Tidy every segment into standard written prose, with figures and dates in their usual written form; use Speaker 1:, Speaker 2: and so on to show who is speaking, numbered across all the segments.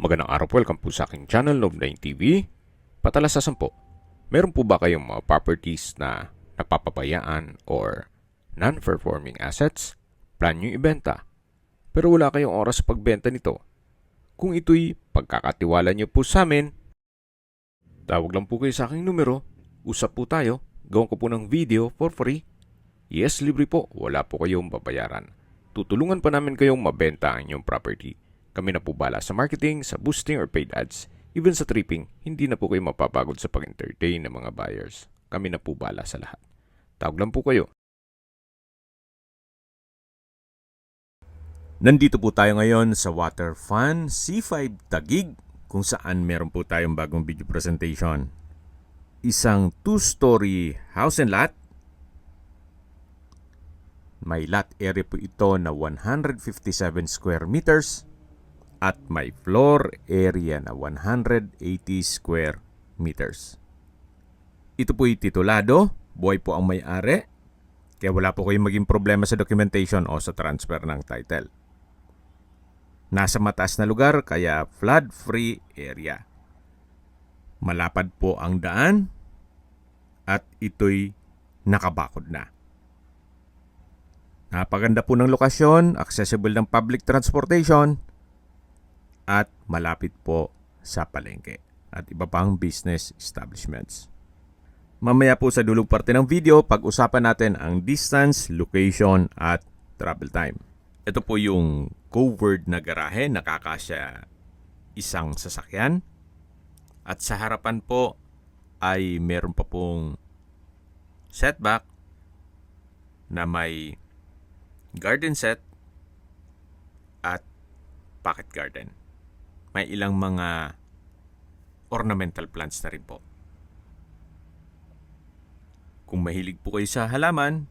Speaker 1: Magandang araw po, welcome po sa aking channel, Love9 TV. Patalasasan po, meron po ba kayong mga properties na napapabayaan or non-performing assets? Plan nyo ibenta, pero wala kayong oras sa pagbenta nito. Kung ito'y pagkakatiwala nyo po sa amin, tawag lang po kayo sa aking numero, usap po tayo, gawin ko po ng video for free. Yes, libre po, wala po kayong babayaran. Tutulungan pa namin kayong mabenta ang inyong property. Kami na po bala sa marketing, sa boosting or paid ads. Even sa tripping, hindi na po kayo mapapagod sa pag-entertain ng mga buyers. Kami na po bala sa lahat. Tawag lang po kayo.
Speaker 2: Nandito po tayo ngayon sa Water Fun C5 Taguig kung saan meron po tayong bagong video presentation. Isang 2-story house and lot. May lot area po ito na 157 square meters at may floor area na 180 square meters. Ito po'y titulado, buhay po ang may-ari, kaya wala po kayong maging problema sa documentation o sa transfer ng title. Nasa mataas na lugar kaya flood-free area. Malapad po ang daan at ito'y nakabakod na. Napaganda po ng lokasyon, accessible ng public transportation, at malapit po sa palengke at iba pang business establishments. Mamaya po sa dulong parte ng video, pag-usapan natin ang distance, location at travel time. Ito po yung covered na garahe, nakakasya isang sasakyan. At sa harapan po ay meron pa pong setback na may garden set at pocket garden. May ilang mga ornamental plants na rin po. Kung mahilig po kayo sa halaman,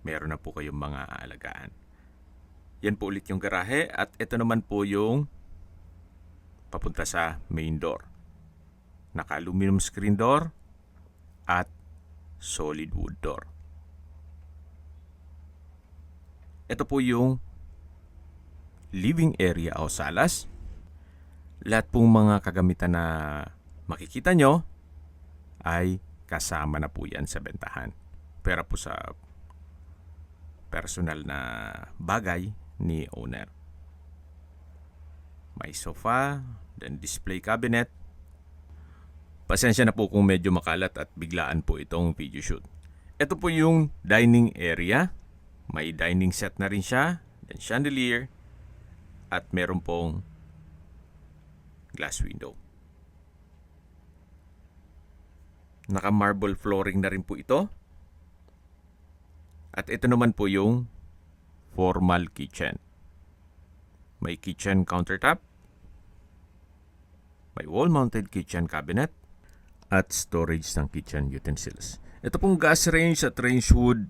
Speaker 2: meron na po kayong mga aalagaan. Yan po ulit yung garahe at ito naman po yung papunta sa main door. Naka-aluminum screen door at solid wood door. Ito po yung living area o salas. Lahat pong mga kagamitan na makikita nyo ay kasama na po yan sa bentahan. Pero po sa personal na bagay ni owner. May sofa, then display cabinet. Pasensya na po kung medyo makalat at biglaan po itong video shoot. Ito po yung dining area. May dining set na rin siya, then chandelier, at meron pong glass window. Naka-marble flooring na rin po ito. At ito naman po yung formal kitchen. May kitchen countertop, may wall-mounted kitchen cabinet, at storage ng kitchen utensils. Ito pong gas range at range hood,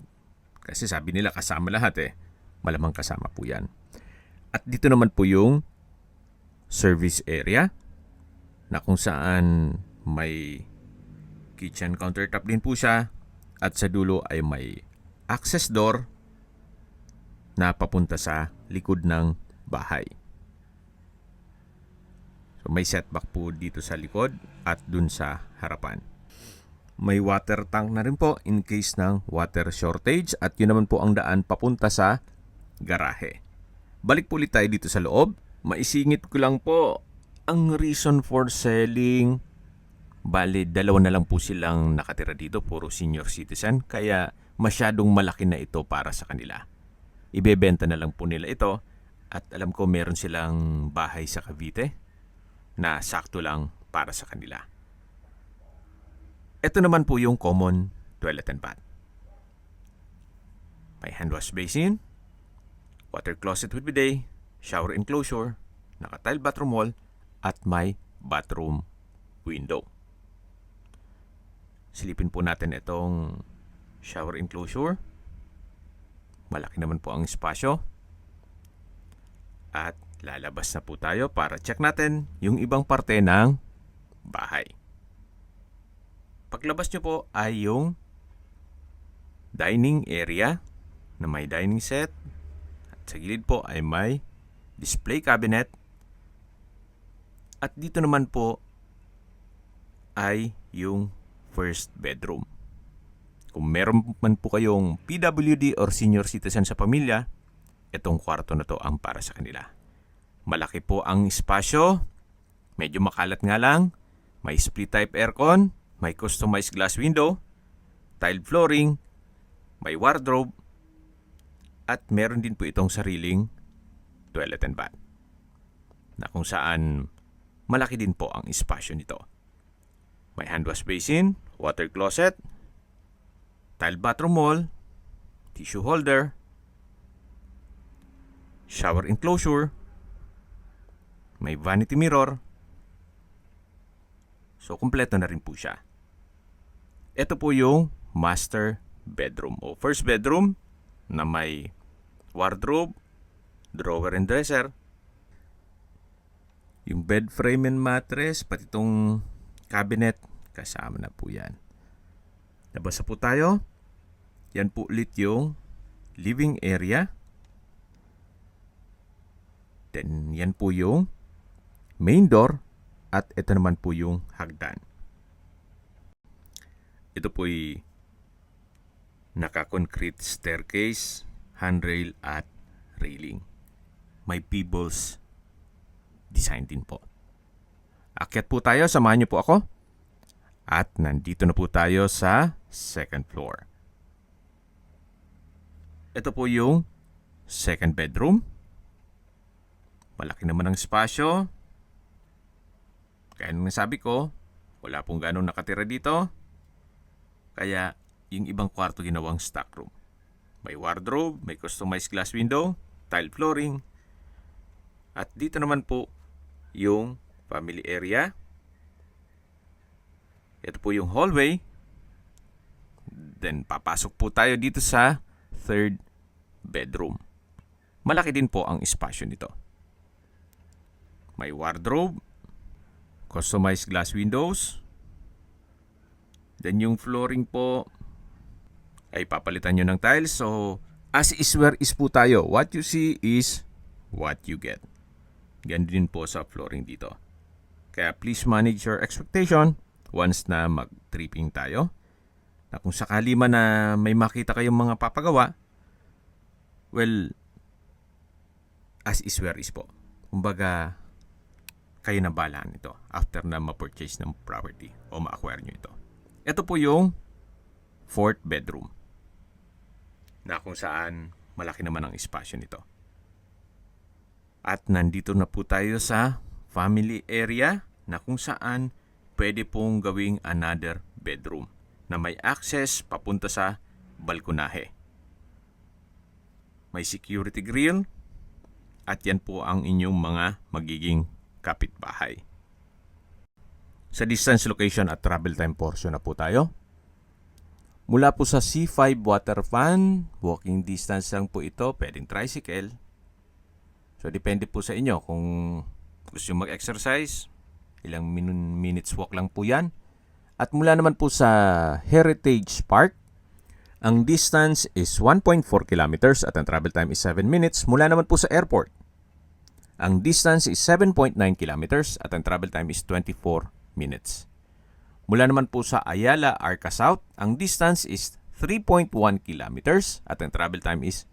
Speaker 2: kasi sabi nila kasama lahat malamang kasama po yan. At dito naman po yung service area na kung saan may kitchen countertop din po siya at sa dulo ay may access door na papunta sa likod ng bahay. So may setback po dito sa likod at dun sa harapan. May water tank na rin po in case ng water shortage at yun naman po ang daan papunta sa garahe. Balik po ulit tayo dito sa loob. Maisingit ko lang po ang reason for selling. Bale, 2 na lang po silang nakatira dito, puro senior citizen, kaya masyadong malaki na ito para sa kanila. Ibebenta na lang po nila ito at alam ko meron silang bahay sa Cavite na sakto lang para sa kanila. Ito naman po yung common toilet and bath. May hand wash basin, water closet with bidet, shower enclosure, naka-tile bathroom wall, at may bathroom window. Silipin po natin itong shower enclosure. Malaki naman po ang espasyo. At lalabas na po tayo para check natin yung ibang parte ng bahay. Paglabas nyo po ay yung dining area na may dining set. At sa gilid po ay may display cabinet At dito naman po ay yung first bedroom. Kung meron man po kayong PWD or senior citizen sa pamilya, itong kwarto na to ang para sa kanila. Malaki po ang espasyo, medyo makalat nga lang, may split type aircon, may customized glass window, tiled flooring, may wardrobe, at meron din po itong sariling toilet and bath na kung saan malaki din po ang espasyo nito. May hand wash basin, water closet, tiled bathroom wall, tissue holder, shower enclosure, may vanity mirror. So, kumpleto na rin po siya. Ito po yung master bedroom o first bedroom na may wardrobe, drawer and dresser, yung bed frame and mattress, pati itong cabinet, kasama na po yan. Nabasa po tayo. Yan po ulit yung living area. Then, yan po yung main door. At ito naman po yung hagdan. Ito po'y naka-concrete staircase, handrail at railing. May pebbles design din po. Akyat po tayo, samahan niyo po ako. At nandito na po tayo sa second floor. Ito po yung second bedroom. Malaki naman ang espasyo. Kaya nung nasabi ko, wala pong ganong nakatira dito. Kaya yung ibang kwarto ginawang stock room. May wardrobe, may customized glass window, tile flooring. At dito naman po yung family area. Ito po yung hallway. Then papasok po tayo dito sa third bedroom. Malaki din po ang espasyo nito. May wardrobe, customized glass windows. Then yung flooring po ay papalitan nyo ng tiles. So as is where is po tayo. What you see is what you get. Ganun din po sa flooring dito. Kaya please manage your expectation once na mag-tripping tayo. Na kung sakali man na may makita kayong mga papagawa, well, as is where is po. Kumbaga, kayo na balaan ito after na ma-purchase ng property o ma-acquire nyo ito. Ito po yung fourth bedroom na kung saan malaki naman ang espasyo nito. At nandito na po tayo sa family area na kung saan pwede pong gawing another bedroom na may access papunta sa balkonahe. May security grill at yan po ang inyong mga magiging kapitbahay. Sa distance, location at travel time portion na po tayo. Mula po sa C5 water fan, walking distance lang po ito, pwedeng tricycle. So depende po sa inyo kung gusto nyo mag-exercise, ilang minutes walk lang po yan. At mula naman po sa Heritage Park, ang distance is 1.4 kilometers at ang travel time is 7 minutes. Mula naman po sa airport, ang distance is 7.9 kilometers at ang travel time is 24 minutes. Mula naman po sa Ayala, Arca South, ang distance is 3.1 kilometers at ang travel time is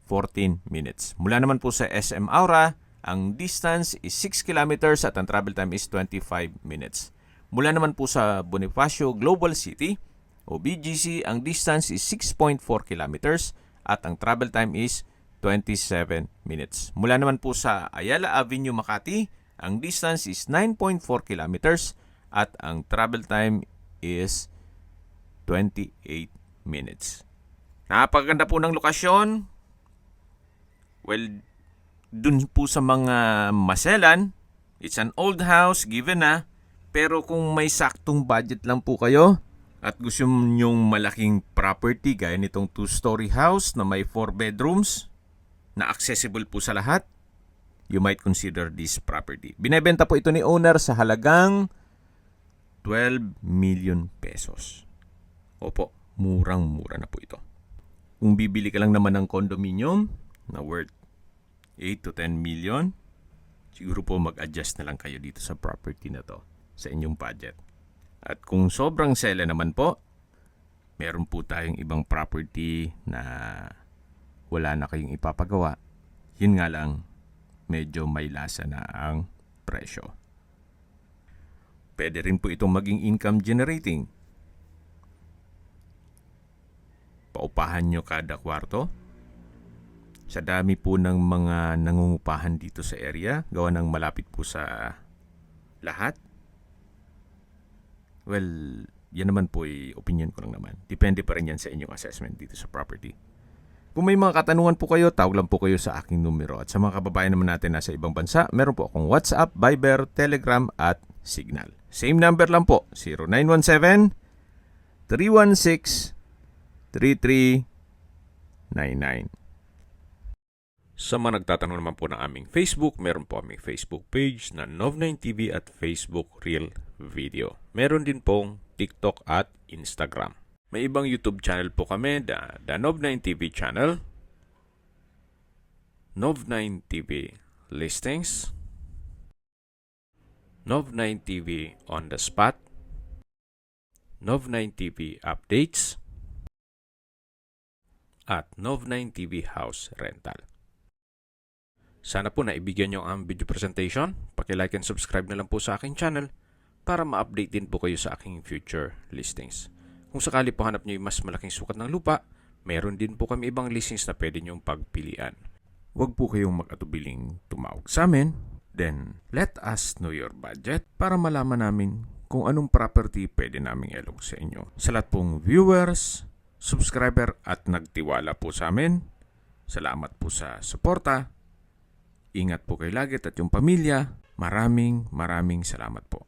Speaker 2: 14 minutes. Mula naman po sa SM Aura, ang distance is 6 kilometers at ang travel time is 25 minutes. Mula naman po sa Bonifacio Global City o BGC, ang distance is 6.4 kilometers at ang travel time is 27 minutes. Mula naman po sa Ayala Avenue, Makati, ang distance is 9.4 kilometers at ang travel time is 28 minutes. Napakaganda po ng lokasyon. Well, dun po sa mga maselan, it's an old house, given na. Pero kung may saktong budget lang po kayo at gusto nyong malaking property gaya nitong 2-story house na may 4 bedrooms na accessible po sa lahat, you might consider this property. Binebenta po ito ni owner sa halagang 12 million pesos. Opo, murang-mura na po ito. Kung bibili ka lang naman ng condominium na worth 8 to 10 million, siguro po mag-adjust na lang kayo dito sa property na to sa inyong budget. At kung sobrang sela naman po, meron po tayong ibang property na wala na kayong ipapagawa. Yun nga lang, medyo may lasa na ang presyo. Pwede rin po itong maging income generating. Paupahan nyo kada kwarto. Sa dami po ng mga nangungupahan dito sa area, gawa ng malapit po sa lahat. Well, yan naman po ay opinion ko lang naman. Depende pa rin yan sa inyong assessment dito sa property. Kung may mga katanungan po kayo, tawag lang po kayo sa aking numero. At sa mga kababayan naman natin nasa ibang bansa, meron po akong WhatsApp, Viber, Telegram at Signal. Same number lang po, 0917-316-3399.
Speaker 1: Sa mga nagtatanong naman po ng aming Facebook, meron po aming Facebook page na Nov9TV at Facebook Real Video. Meron din pong TikTok at Instagram. May ibang YouTube channel po kami, the Nov9TV channel, Nov9TV Listings, Nov9TV On The Spot, Nov9TV Updates, at Nov9TV House Rental. Sana po naibigyan nyo ang video presentation. Paki-like and subscribe na lang po sa aking channel para ma-update din po kayo sa aking future listings. Kung sakali po hanap nyo yung mas malaking sukat ng lupa, meron din po kami ibang listings na pwede nyong pagpilian.
Speaker 2: Huwag po kayong mag-atubiling tumawag sa amin. Then, let us know your budget para malaman namin kung anong property pwede naming ilog sa inyo. Sa lahat pong viewers, subscriber at nagtiwala po sa amin, salamat po sa suporta. Ingat po kayo lagi at yung pamilya. Maraming salamat po.